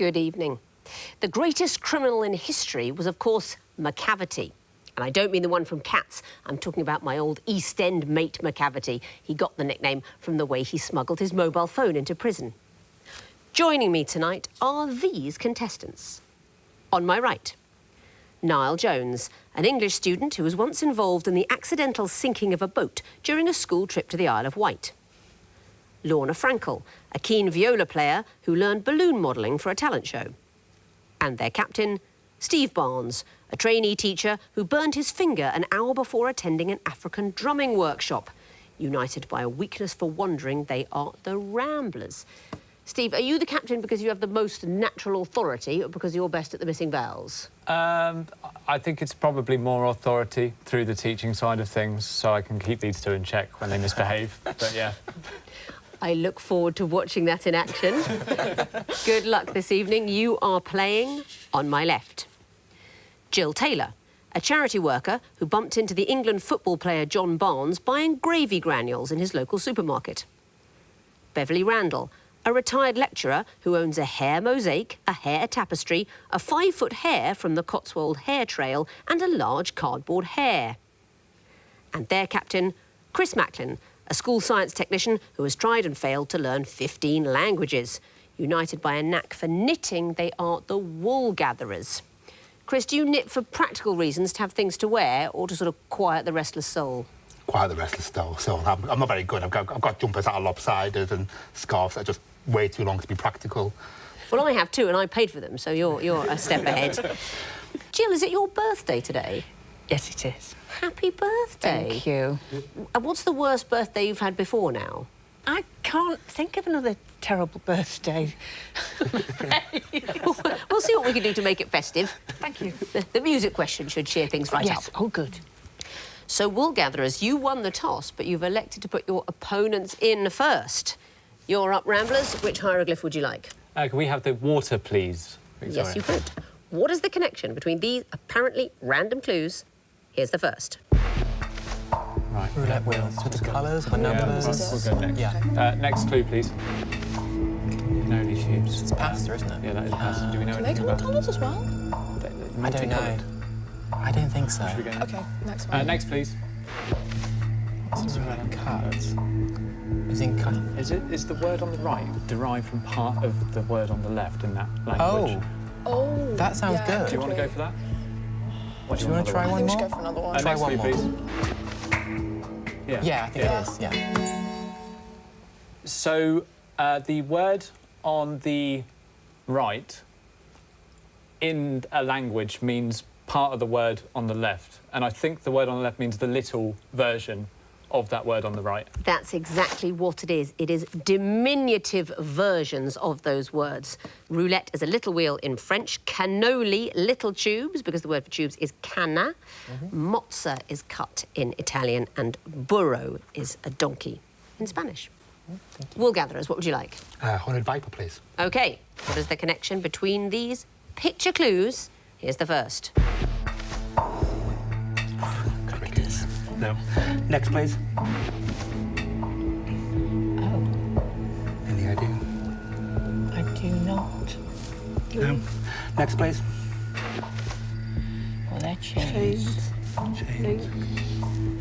Good evening. The greatest criminal in history was, of course, McCavity. And I don't mean the one from Cats. I'm talking about my old East End mate McCavity. He got the nickname from the way he smuggled his mobile phone into prison. Joining me tonight are these contestants. On my right, Niall Jones, an English student who was once involved in the accidental sinking of a boat during a school trip to the Isle of Wight. Lorna Frankel, a keen viola player who learned balloon modelling for a talent show. And their captain, Steve Barnes, a trainee teacher who burned his finger an hour before attending an African drumming workshop. United by a weakness for wandering, they are the Ramblers. Steve, are you the captain because you have the most natural authority or because you're best at the missing vowels? I think it's probably more authority through the teaching side of things, so I can keep these two in check when they misbehave, but yeah. I look forward to watching that in action. Good luck this evening. You are playing on my left. Jill Taylor, a charity worker who bumped into the England football player John Barnes buying gravy granules in his local supermarket. Beverly Randall, a retired lecturer who owns a hair mosaic, a hair tapestry, a 5-foot hair from the Cotswold Hair Trail and a large cardboard hare. And their captain, Chris Macklin, a school science technician who has tried and failed to learn 15 languages. United by a knack for knitting, they are the Woolgatherers. Chris, do you knit for practical reasons, to have things to wear, or to sort of quiet the restless soul? Quiet the restless soul. So I'm not very good. I've got jumpers that are lopsided and scarves that are just way too long to be practical. Well, I have too, and I paid for them, so you're a step ahead. Jill, is it your birthday today? Yes, it is. Happy birthday. Thank you. And what's the worst birthday you've had before now? I can't think of another terrible birthday. We'll see what we can do to make it festive. Thank you. The music question should cheer things right yes. up. Oh, good. So, Woolgatherers, you won the toss, but you've elected to put your opponents in first. You're up, Ramblers. Which hieroglyph would you like? Can we have the water, please? Victoria? Yes, you could. What is the connection between these apparently random clues? Here's the first. Right. Roulette wheels with the colours, the numbers. We'll go next. Yeah. Next clue, please. Noli tubes. It's pasta, isn't it? Yeah, that is pasta. Do we know Can they anything come in about colours as well? I don't know. I don't think so. Should we go next? Okay, next one. Next, please. What's cards? Is the word on the right derived from part of the word on the left in that language? Oh, that sounds good. Do you want to go for that? Do you want to try I one think we more? should go for another one. Try next one clue, more. please. Yeah, I think it is, yeah. So, the word on the right in a language means part of the word on the left. And I think the word on the left means the little version of that word on the right. That's exactly what it is. It is diminutive versions of those words. Roulette is a little wheel in French. Cannoli, little tubes, because the word for tubes is canna. Mozza is cut in Italian, and burro is a donkey in Spanish. Woolgatherers, what would you like? Horned Viper, please. OK, what is the connection between these picture clues? Here's the first. No. Next, please. Oh. Any idea? I do not. No. Next, please. Well, they're chains. Chains.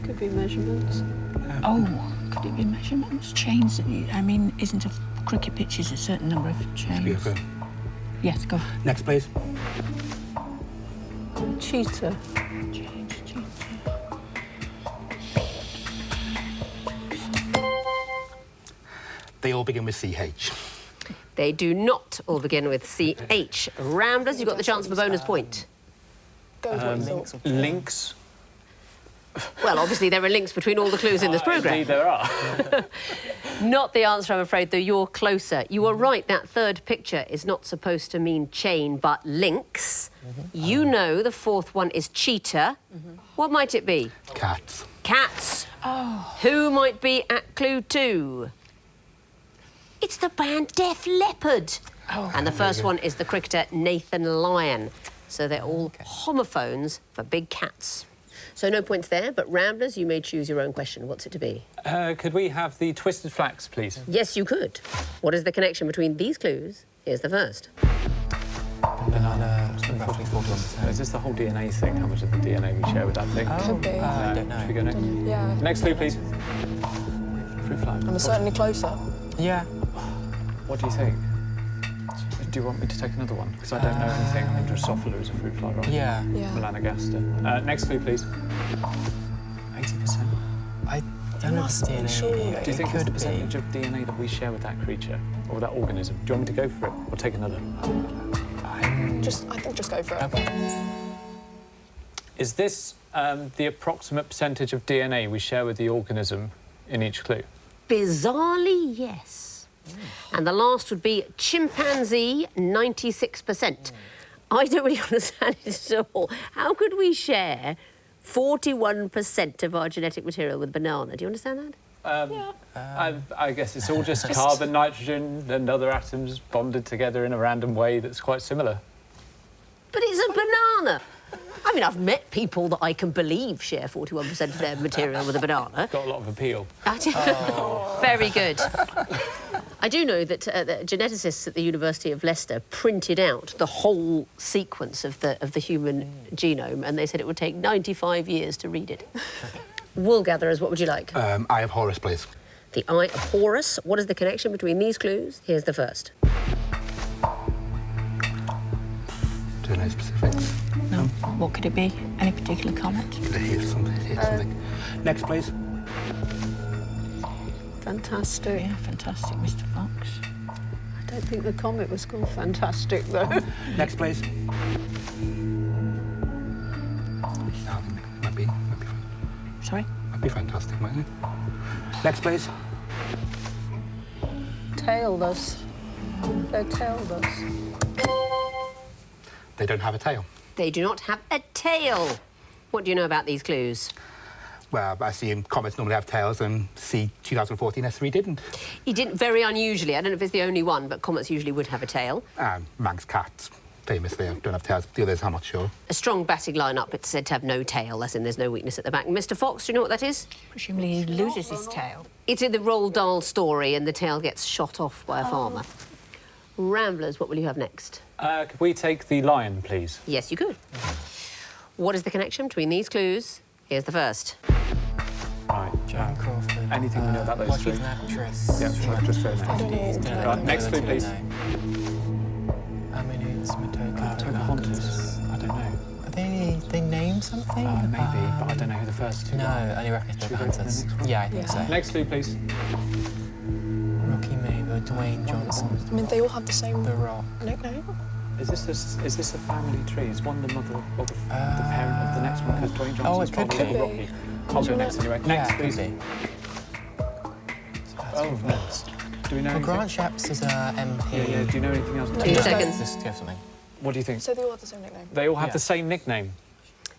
Could be measurements. Oh, could it be measurements? Chains, I mean, isn't a cricket pitch is a certain number of chains? Beautiful. Yes, go. Next, please. Cheetah. Chains, cheetah. They all begin with CH. They do not all begin with CH. Ramblers, you've got the chance for a bonus point. Go with what you thought. Links. Well, obviously, there are links between all the clues in this programme. Indeed there are. Not the answer, I'm afraid, though you're closer. You were right, that third picture is not supposed to mean chain, but links. You know the fourth one is cheetah. What might it be? Cats. Cats. Oh. Who might be at clue 2? It's the band Def Leppard. Oh, and the first one is the cricketer Nathan Lyon. So they're all homophones for big cats. So no points there, but Ramblers, you may choose your own question. What's it to be? Could we have the twisted flax, please? Yes, you could. What is the connection between these clues? Here's the first. banana, roughly 41%. Is this the whole DNA thing? How much of the DNA we share with that thing? Could be. I don't know. Should we go next? Yeah. Next clue, please. Fruit fly. I'm certainly closer. Yeah. What do you think? Do you want me to take another one? Because I don't know anything. I mean, Drosophila is a fruit fly, right? Yeah. Yeah. Melanogaster. Next clue, please. 80%. I don't know if it's DNA. surely. Do you think it it's the could be? percentage of DNA that we share with that creature or that organism? Do you want me to go for it or take another? I think just go for it. Okay. Is this the approximate percentage of DNA we share with the organism in each clue? Bizarrely, yes. And the last would be chimpanzee, 96%. I don't really understand it at all. How could we share 41% of our genetic material with banana? Do you understand that? I guess it's all just carbon, nitrogen and other atoms bonded together in a random way that's quite similar. But it's a banana. I mean, I've met people that I can believe share 41% of their material with a banana. Got a lot of appeal. Very good. I do know that the geneticists at the University of Leicester printed out the whole sequence of the human genome, and they said it would take 95 years to read it. Woolgatherers, what would you like? Eye of Horus, please. The Eye of Horus. What is the connection between these clues? Here's the first. Don't know specifics. No. What could it be? Any particular comet? Did I hear something? Next, please. Fantastic. Yeah, fantastic, Mr. Fox. I don't think the comet was called Fantastic, though. Next, please. Might be Sorry? might be fantastic, mightn't it? Next, please. Tailless. They're tailless. They don't have a tail. They do not have a tail. What do you know about these clues? Well, I assume comets normally have tails, and C 2014 S3 didn't. He didn't, very unusually. I don't know if it's the only one, but comets usually would have a tail. Manx cats famously don't have tails. The others, I'm not sure. A strong batting line-up, it's said to have no tail, as in there's no weakness at the back. Mr. Fox, do you know what that is? Presumably he loses his tail. It's in the Roald Dahl story, and the tail gets shot off by a farmer. Ramblers, what will you have next? Could we take the lion, please? Yes, you could. What is the connection between these clues? Here's the first. Right. Joan Crawford. Anything we know about those well, three? she's an actress. Yeah, I'll just throw I don't next. know. Right, next clue, please. Amanutes, Matoka, Pocahontas. I don't know. Are they name something? Maybe, but I don't know who the first two No, are. I only reckon it's Should we go for the Pocahontas. next one? Yeah, I think so. Next clue, please. Rocky Mabel, Dwayne Johnson, I mean, they all have the same The Rock. nickname. Is this a family tree? Is one the mother or the parent of the next one? Because Dwayne Johnson's it could probably be. Rocky. I'll go next anyway. Next, Yeah, please. could be. Oh, next. Do we know Well, anything? Grant Shapps is a MP. Yeah. Do you know anything else? 2 seconds. Just give something. What do you think? So they all have the same nickname. They all have Yeah. the same nickname.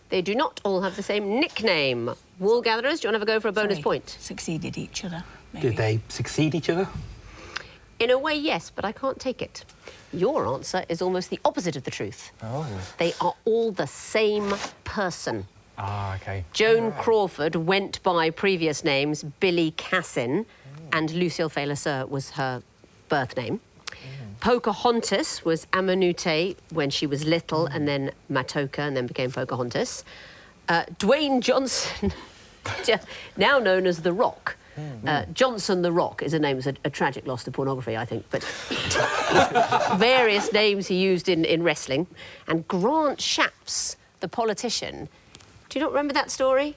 They do not all have the same nickname. Woolgatherers, do you want to have a go for a bonus Sorry. point? Succeeded each other, maybe. Did they succeed each other? In a way, yes, but I can't take it. Your answer is almost the opposite of the truth. Oh. They are all the same person. Ah, okay. Joan Crawford went by previous names Billy Cassin, and Lucille Fay LeSueur was her birth name. Pocahontas was Amanute when she was little, and then Matoka, and then became Pocahontas. Dwayne Johnson, now known as The Rock. Johnson the Rock is a name, it's a tragic loss to pornography, I think, but various names he used in wrestling. And Grant Shapps, the politician, do you not remember that story?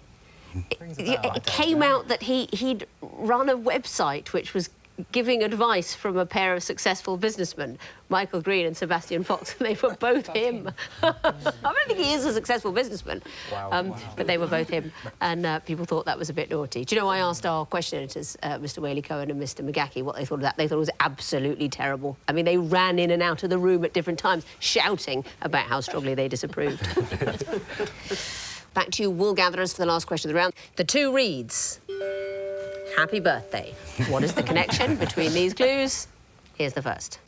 It came out that he'd run a website which was giving advice from a pair of successful businessmen, Michael Green and Sebastian Fox, and they were both him. I don't think he is a successful businessman, but they were both him, and people thought that was a bit naughty. Do you know, I asked our question editors, Mr. Whaley-Cohen and Mr. McGackie, what they thought of that. They thought it was absolutely terrible. I mean, they ran in and out of the room at different times, shouting about how strongly they disapproved. Back to you, Woolgatherers, for the last question of the round. The two reads, happy birthday. What is the connection between these clues? Here's the first.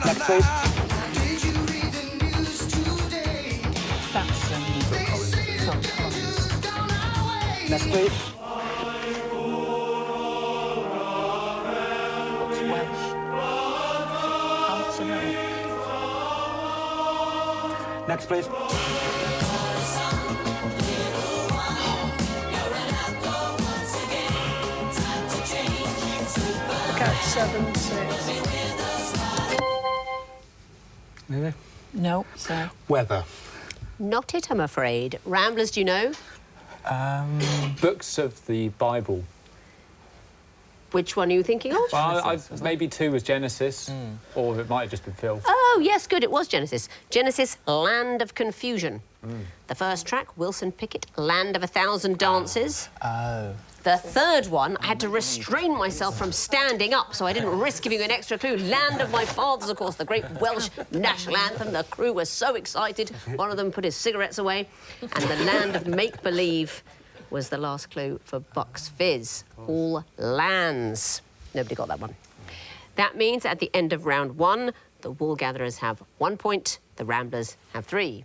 Next, please. That's Phil Collins. Next, please. Next, please. Cat 17. Really? No, so. Weather. Not it, I'm afraid. Ramblers, do you know? Books of the Bible. Which one are you thinking of? Well, maybe 2 was Genesis, or it might have just been Phil. Oh, yes, good, it was Genesis. Genesis, Land of Confusion. The first track, Wilson Pickett, Land of 1,000 Dances. Oh. The third one, I had to restrain myself from standing up, so I didn't risk giving you an extra clue. Land of My Fathers, of course, the great Welsh national anthem. The crew were so excited. One of them put his cigarettes away. And the Land of Make Believe was the last clue for Bucks Fizz. All lands. Nobody got that one. That means at the end of round 1, the Woolgatherers have 1 point, the Ramblers have 3.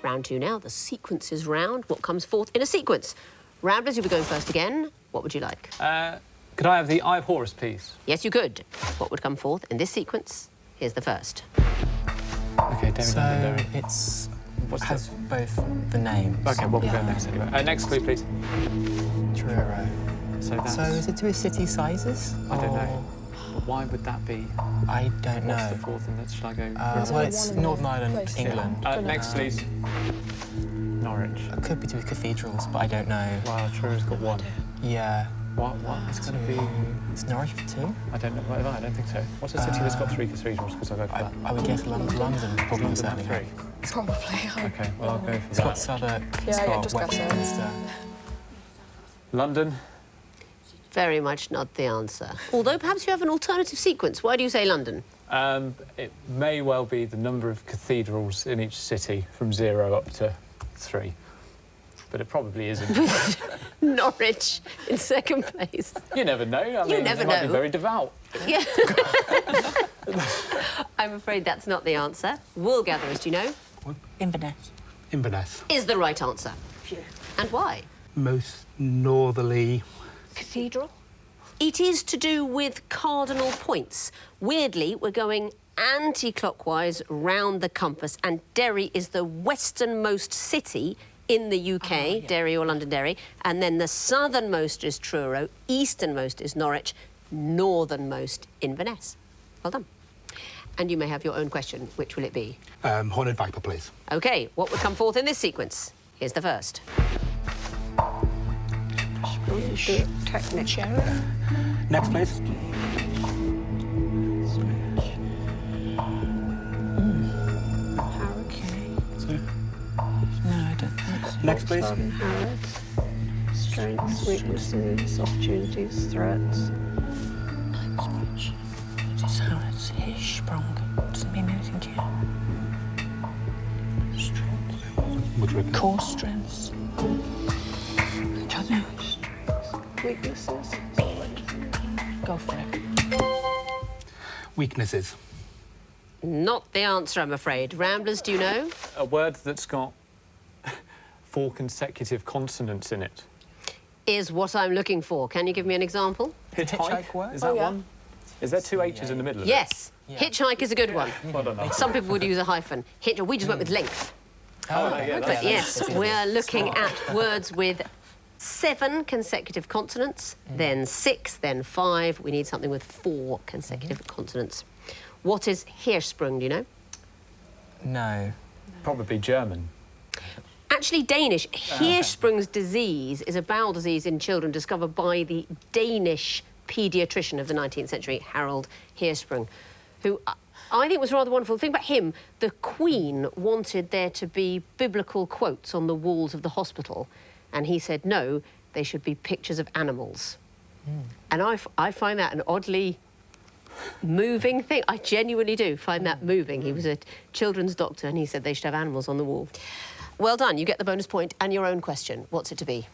Round 2 now, the sequences round. What comes forth in a sequence? Ramblers, you'll be going first again. What would you like? Could I have the Eye of Horus, please? Yes, you could. What would come forth in this sequence? Here's the first. Okay, David. So it's has both the names. Okay, what we'll go next anyway. Next clue, please. Truro. So that's... So is it to city sizes? I don't know. Or- But why would that be? I don't know. What's the fourth? And shall I go? Well, it's Northern Ireland, England. Next, please. Norwich. It could be to cathedrals, but I don't know. Wow, Truro's got 1. Yeah. What? It's going to be... It's Norwich for 2? I don't know. Well, I don't think so. What's a city that's got 3 cathedrals? Because I'll go for that. I would guess London, probably certainly. 3. Probably. Okay, well, I'll go for It's got that. Southwark, Yeah, it's yeah, got just go for it. Westminster. London. Very much not the answer. Although perhaps you have an alternative sequence. Why do you say London? It may well be the number of cathedrals in each city from 0 up to 3. But it probably isn't. Norwich in second place. You never know. I mean, never it might be know. very devout. Yeah. I'm afraid that's not the answer. Woolgatherers, do you know? Inverness. Inverness. Is the right answer. And why? Most northerly. Cathedral? It is to do with cardinal points. Weirdly, we're going anti-clockwise round the compass, and Derry is the westernmost city in the UK, Derry or Londonderry, and then the southernmost is Truro, easternmost is Norwich, northernmost Inverness. Well done. And you may have your own question. Which will it be? Horned Viper, please. OK, what would come forth in this sequence? Here's the first. Technic. Next, please. No, I don't think so. Next, please. Harrods. Strengths, weaknesses, opportunities, threats. It's Harrods, Hirschsprung. Doesn't mean anything to you. Strengths. Would you reckon? Core strengths. I don't know. Weaknesses. Go for it. Weaknesses. Not the answer, I'm afraid. Ramblers, do you know? A word that's got 4 consecutive consonants in it. Is what I'm looking for. Can you give me an example? Hitchhike word? Is that yeah. one? Is there 2 H's in the middle of Yes. Yeah. Hitchhike is a good one. it? Well done. Some people would use a hyphen. We just went with length. Oh, yeah, But that's yes, we're looking at words with 7 consecutive consonants, then 6, then 5. We need something with 4 consecutive consonants. What is Hirschsprung, do you know? No. probably German. Actually Danish. Hirschsprung's disease is a bowel disease in children discovered by the Danish paediatrician of the 19th century, Harold Hirschsprung, who I think was rather wonderful. The thing about him, the Queen wanted there to be biblical quotes on the walls of the hospital, and he said, no, they should be pictures of animals. And I find that an oddly moving thing. I genuinely do find that moving. He was a children's doctor, and he said they should have animals on the wall. Well done. You get the bonus point and your own question. What's it to be?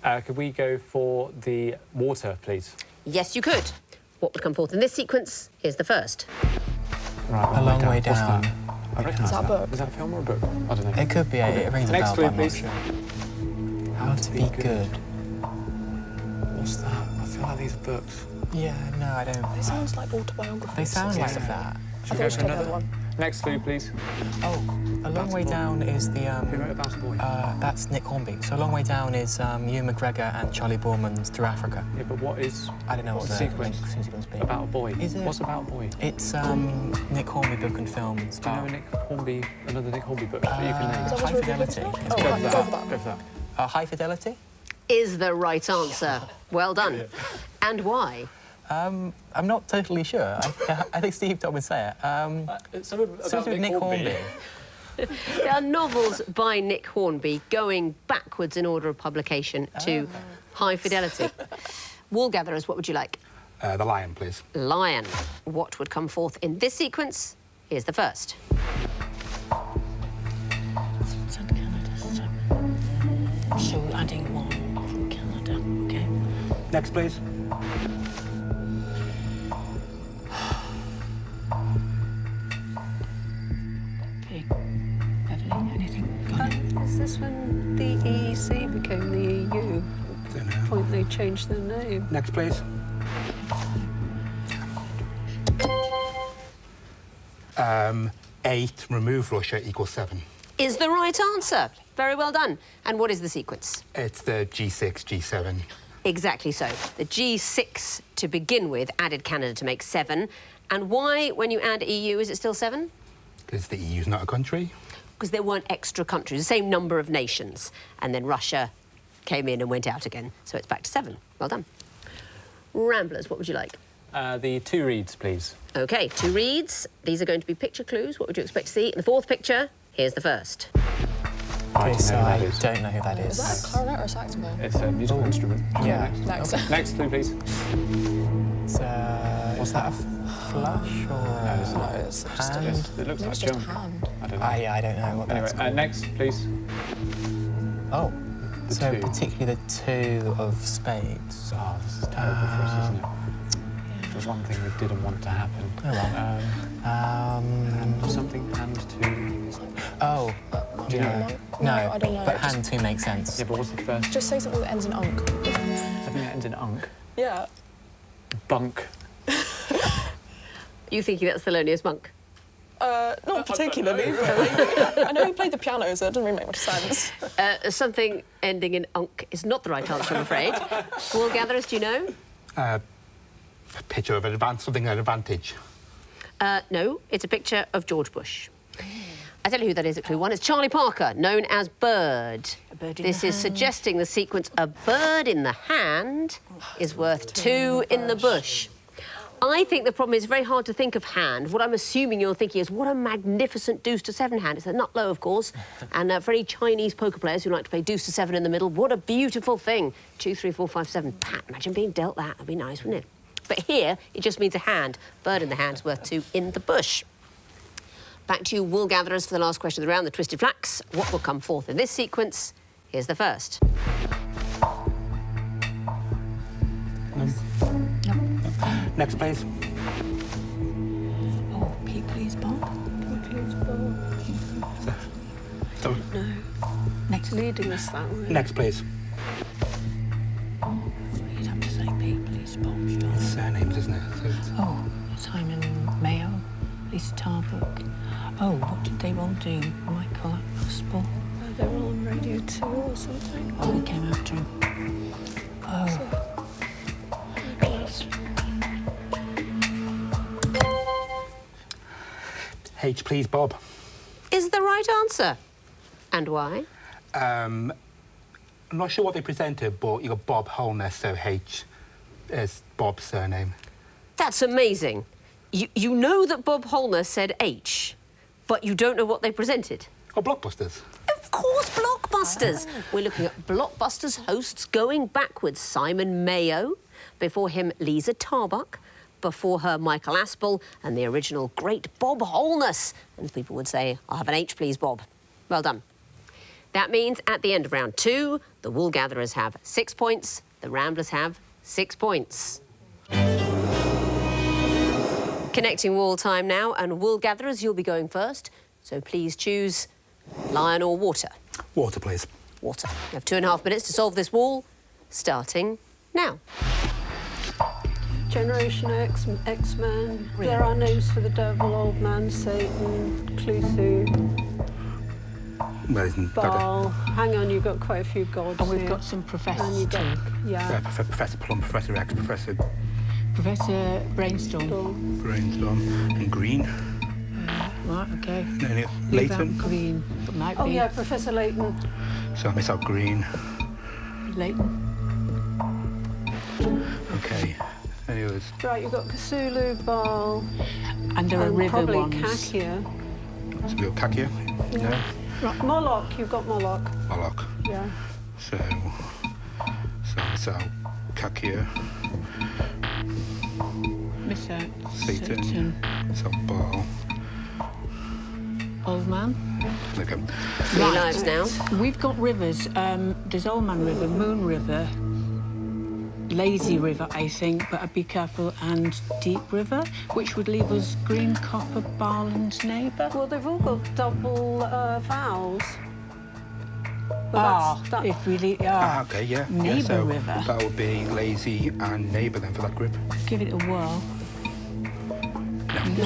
Could we go for the water, please? Yes, you could. What would come forth in this sequence? Here's the first. Right, A long way What's down. that? I recognise Is that a book? Is that a film or a book? I don't know. It could be. It rings a Next bell, clue, but I'm not please. sure. How to be good. What's that? I feel like these are books. Yeah, no, I don't. It sounds like autobiography. They sound like that. Should we go for another one? Next clue, please. Oh, a long way down is the... Who wrote About a Boy? that's Nick Hornby. So a long way down is Ewan McGregor and Charlie Boorman's Through Africa. Yeah, but what is... I don't know what the sequence sequence be. About a Boy? Is it? What's About a Boy? It's Nick Hornby book and film. Do you know another Nick Hornby book that you can name? High Fidelity. Go for that. High Fidelity? Is the right answer. Well done. And why? I'm not totally sure. I think Steve told me to say it. It's something about Nick Hornby. There are novels by Nick Hornby going backwards in order of publication to High Fidelity. Woolgatherers, what would you like? The lion, please. Lion. What would come forth in this sequence? Here's the first. It's in Canada, so adding one from Canada, OK. Next, please. OK. Beverly, anything? Got it? Is this when the EEC became the EU? Don't know. Point they changed their name. Next, please. 8 remove Russia equals 7. Is the right answer. Very well done. And what is the sequence? It's the G6, G7. Exactly so. The G6 to begin with added Canada to make 7. And why, when you add EU, is it still 7? Because the EU's not a country. Because there weren't extra countries, the same number of nations. And then Russia came in and went out again. So it's back to 7. Well done. Ramblers, what would you like? The 2 reads, please. OK, 2 reads. These are going to be picture clues. What would you expect to see? In the fourth picture, here's the first. I don't know who that is. don't know who that Is is. that a clarinet or a saxophone? It's a musical instrument. Yeah. Next. Next clue, please. It's, is that a flush or No, it's not. No, it's just hand? a, It looks like it's just a junk. hand. I don't know. Yeah, I don't know what that's Anyway, called. next, please. Oh, The so 2. particularly the 2 of spades. Oh, this is terrible for us, isn't it? There's one thing we didn't want to happen. Oh, well. And something hand 2. Oh, Do you know? no, I don't know. but Just- hand 2 makes sense. Yeah, but what's the first? Just say something that ends in unk. Something that ends in unk. Yeah. Bunk. You thinking that's Thelonious Monk? Not particularly, really. I know he played the piano, so it doesn't really make much sense. Something ending in unk is not the right answer, I'm afraid. Woolgatherers, do you know? A picture of something at advantage. No, it's a picture of George Bush. I tell you who that is at clue 1. It's Charlie Parker, known as Bird. A bird in This the is hand. suggesting the sequence a bird in the hand is worth 2 in the bush. I think the problem is very hard to think of hand. What I'm assuming you're thinking is, what a magnificent deuce to 7 hand. It's a nut low, of course. And for any Chinese poker players who like to play deuce to 7 in the middle, what a beautiful thing. 2, 3, 4, 5, 7. Pat, imagine being dealt that. That'd be nice, wouldn't it? But here, it just means a hand. Bird in the hand is worth 2 in the bush. Back to you, Woolgatherers, for the last question of the round, the Twisted Flax. What will come forth in this sequence? Here's the first. Next, please. Oh, Pete, please, Bob. Please, Bob. So, No. Next, Leading us that way. next, please. you'd have to say Pete, please, Bob, sure. Surnames, isn't it? So it's- Oh, Simon Mayo, Lisa Tarbuck. Oh, what did they all do? Michael Aspel. They were on Radio 2 or something. Oh, we came after him. Oh, H, please, Bob. Is the right answer. And why? I'm not sure what they presented, but you got Bob Holness, so H is Bob's surname. That's amazing. You know that Bob Holner said H, but you don't know what they presented. Oh, Blockbusters. Of course, Blockbusters. We're looking at Blockbusters hosts going backwards. Simon Mayo, before him Lisa Tarbuck, before her Michael Aspel, and the original great Bob Holness. And people would say, I'll have an H, please, Bob. Well done. That means at the end of round 2, the Woolgatherers have 6 points, the Ramblers have 6 points. Connecting wall time now, and Woolgatherers, you'll be going first. So please choose lion or water. Water, please. Water. You have 2.5 minutes to solve this wall, starting now. Generation X, X-Men. There are names for the devil, Old Man, Satan, Cthulhu, Well, isn't Baal. Hang on, you've got quite a few gods And we've here. got some And professors you got, too. yeah. Professor Plum, Professor X, Professor Professor Brainstorm. Brainstorm, and Green. Right, okay. Any Leave out Leighton. Green. But might Oh, be yeah, Professor Layton. So I miss out Green. Leighton. Okay. Any others? Right, you've got Cthulhu, Baal, And there are and river probably ones. Kakia. So we've got Kakia. No. Right, Moloch, you've got Moloch. Moloch. Yeah. So miss out Kakia. Miss out Satan. Miss out Baal. Old Man. There we go. 3 lives now. We've got rivers. There's Old Man River, Moon River, Lazy River, I think, but I'd be careful, and Deep River, which would leave us Green, Copper, Baal and Neighbour. Well, they've all got double vowels. But that's, if really Okay, yeah. Neighbour so River. That would be Lazy and Neighbour then for that group. Give it a whirl. No.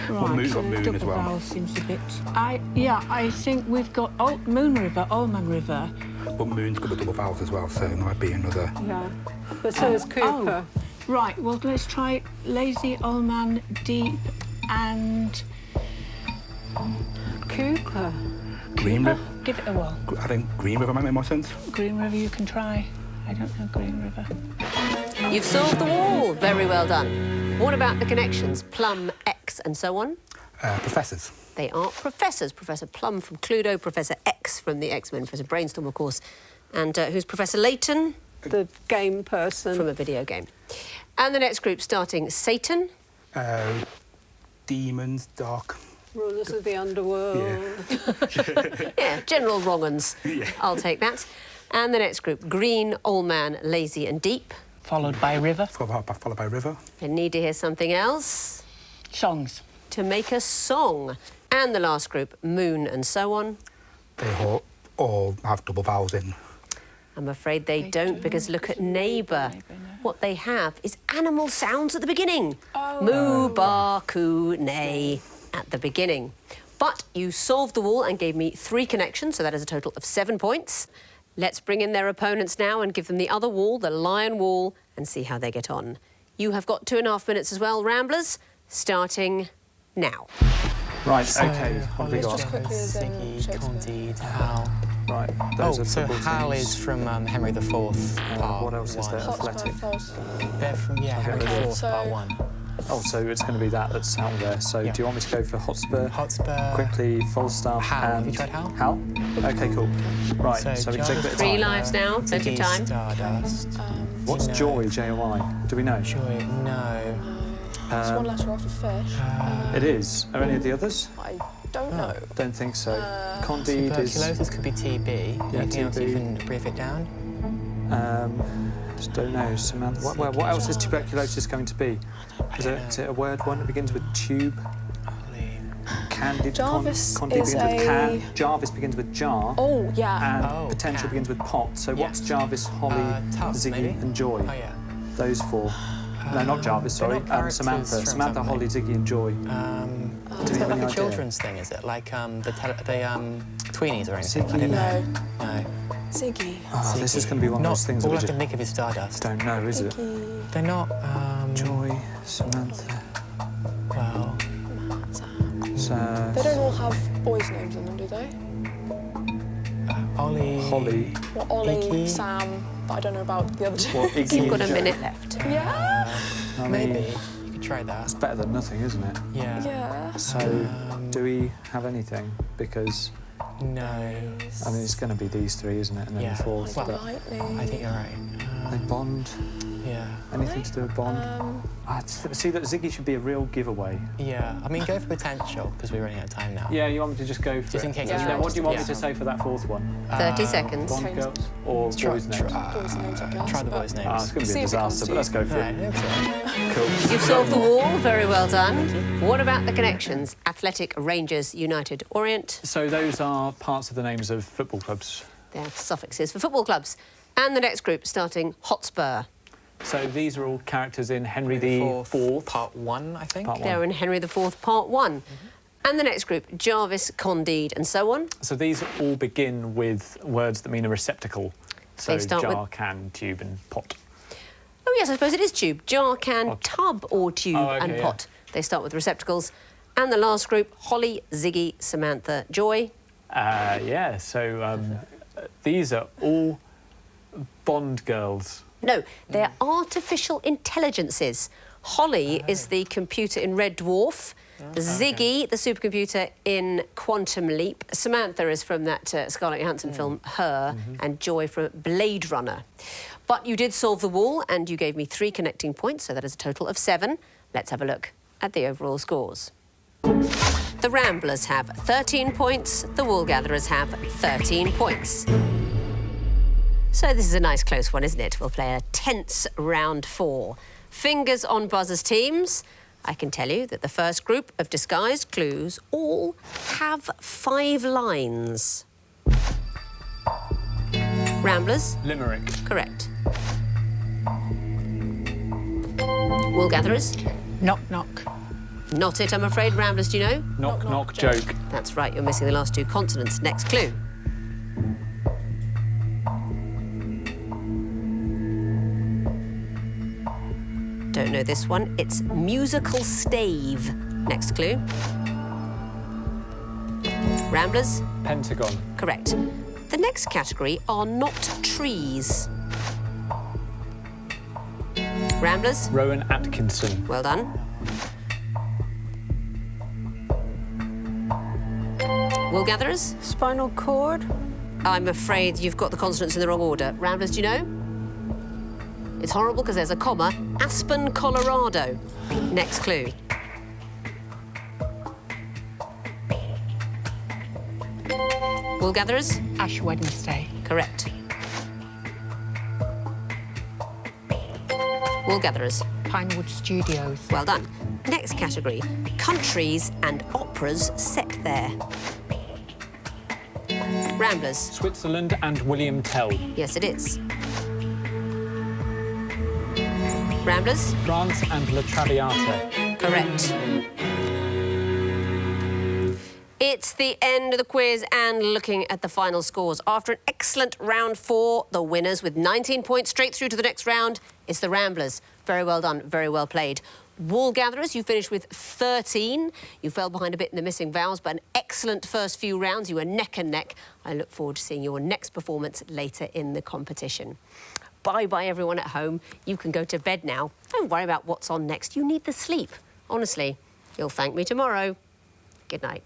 Right, Moon as double well. vowel seems a bit. I think we've got Moon River, Old Man River. But Moon's got the double vowels as well, so there might be another. yeah. But so is Cooper. Right, well, let's try Lazy, Old Man, Deep, and Cooper. Green River. give it a whirl. I think Green River might make more sense. Green River, you can try. I don't know Green River. You've solved the wall. Very well done. What about the connections? Plum, X, and so on? Professors. They are professors. Professor Plum from Cluedo, Professor X from the X-Men, Professor Brainstorm, of course. And who's Professor Layton? The game person. From a video game. And the next group starting Satan. Demons, dark. Rulers of the underworld. Yeah, general wrong uns. I'll take that. And the next group, Green, Old Man, Lazy and Deep. Followed by River. Followed by River. I need to hear something else. Songs. To make a song. And the last group, Moon and so on. They all have double vowels in. I'm afraid they don't, because look at Neighbour. What they have is animal sounds at the beginning. Moo, bar, coo, neigh at the beginning. But you solved the wall and gave me 3 connections, so that is a total of 7 points. Let's bring in their opponents now and give them the other wall, the lion wall, and see how they get on. You have got 2.5 minutes as well, Ramblers, starting now. Right, So, OK, what have we got? Just quickly as in Ziggy, Shakespeare. Candide, Hal. Right, those are So football Hal teams. is from Henry IV, part what else is there? 1. Athletic. They're from, Henry Okay, IV, so- part 1. Oh, so it's going to be that's out there. So Yeah. do you want me to go for Hotspur? Hotspur. Quickly, Falstaff Hal. and... Have you tried Hal? Hal? OK, cool. Right, so we can take a bit of 3 time. lives now, plenty of time. Stardust. What's No. Joy, J-O-I? Do we know? Joy, no. It's one letter after fish. It is. Are any of the others? I don't know. Don't think so. Candide is... Tuberculosis could be TB. Yeah, Anything else you TB. can brief it down? Just don't know, Samantha. What else is tuberculosis going to be? Is it a word one that begins with tube? Candid. Jarvis Candid is begins with a- can. Jarvis begins with jar. Oh, yeah. And Oh, potential can. begins with pot. So Yeah. what's Jarvis, Holly, Tubbs, Ziggy, maybe? and Joy? Oh, yeah. Those 4. No, not Jarvis. they're Sorry. not characters Samantha. from Samantha, something. Holly, Ziggy, and Joy. Is you it have like any a idea? children's thing, is it? Like the tweenies or anything? I Ziggy. don't know. No. No. Ziggy. Oh, this is going to be one of Not those things that all we I just can think of is Stardust. don't know, is it? Ziggy. They're not, Joy, Samantha. well... They don't all have boys' names in them, do they? Ollie... Holly. Well, Ollie, Iggy. Sam, but I don't know about the other 2. Well, Iggy You've got a and Jo. minute left. Yeah. I mean, Maybe. You could try that. it's better than nothing, isn't it? Yeah. Yeah. So, do we have anything? Because, No. I mean, it's going to be these 3, isn't it? And then Yeah. the 4th. Well, But Lightning. I think you're right. they Bond. Yeah. Anything to do with Bond? See, that Ziggy should be a real giveaway. Yeah. I mean, go for potential, because we're running out of time now. Yeah, you want me to just go for Just it? in case it's And then wrong. what do you want me Yeah. to say for that 4th one? 30 seconds. Bond Change- girls or Try, boys' names? Boys' names, I guess. try the but- boys' names. Ah, it's going to See be a if it comes disaster, to but let's you. go for Right, it. I hope so. Cool. You've solved the wall. Very well done. What about the connections? Athletic, Rangers, United, Orient. So those are parts of the names of football clubs. They're suffixes for football clubs. And the next group starting Hotspur. So these are all characters in Henry IV. Part 1, I think. Part one. They're in Henry IV, Part 1. And the next group, Jarvis, Candide, and so on. So these all begin with words that mean a receptacle. So They start jar, with- can, tube, and pot. Oh, yes, I suppose it is tube. Jar, can, Pot. tub, or tube, Oh, okay, and yeah. pot. They start with receptacles. And the last group, Holly, Ziggy, Samantha, Joy. Yeah, so these are all Bond girls. No, they're artificial intelligences. Holly is the computer in Red Dwarf. Ziggy, the supercomputer in Quantum Leap. Samantha is from that Scarlett Johansson film, Her, and Joy from Blade Runner. But you did solve the wall, and you gave me 3 connecting points, so that is a total of 7. Let's have a look at the overall scores. The Ramblers have 13 points, the Woolgatherers have 13 points. So this is a nice close one, isn't it? We'll play a tense round 4. Fingers on buzzers, teams. I can tell you that the first group of disguised clues all have 5 lines. Ramblers, Limerick. correct. Woolgatherers, Knock, knock. not it, I'm afraid. Ramblers, do you know? Knock, knock, joke. That's right, you're missing the last 2 consonants. Next clue. Don't know this one. It's musical stave. Next clue. Ramblers, Pentagon. correct. The next category are not trees. Ramblers, Rowan Atkinson. well done. Woolgatherers, Spinal cord. I'm afraid you've got the consonants in the wrong order. Ramblers, do you know? It's horrible because there's a comma. Aspen, Colorado. Next clue. Woolgatherers, Ash Wednesday. correct. Woolgatherers, Pinewood Studios. well done. Next category, countries and operas set there. Ramblers, Switzerland and William Tell. yes it is. Ramblers, France and La Traviata. correct. It's the end of the quiz and looking at the final scores. After an excellent round 4, the winners with 19 points straight through to the next round is the Ramblers. Very well done, very well played. Woolgatherers, you finished with 13. You fell behind a bit in the missing vowels, but an excellent first few rounds. You were neck and neck. I look forward to seeing your next performance later in the competition. Bye-bye, everyone at home. You can go to bed now. Don't worry about what's on next. You need the sleep. Honestly, you'll thank me tomorrow. Good night.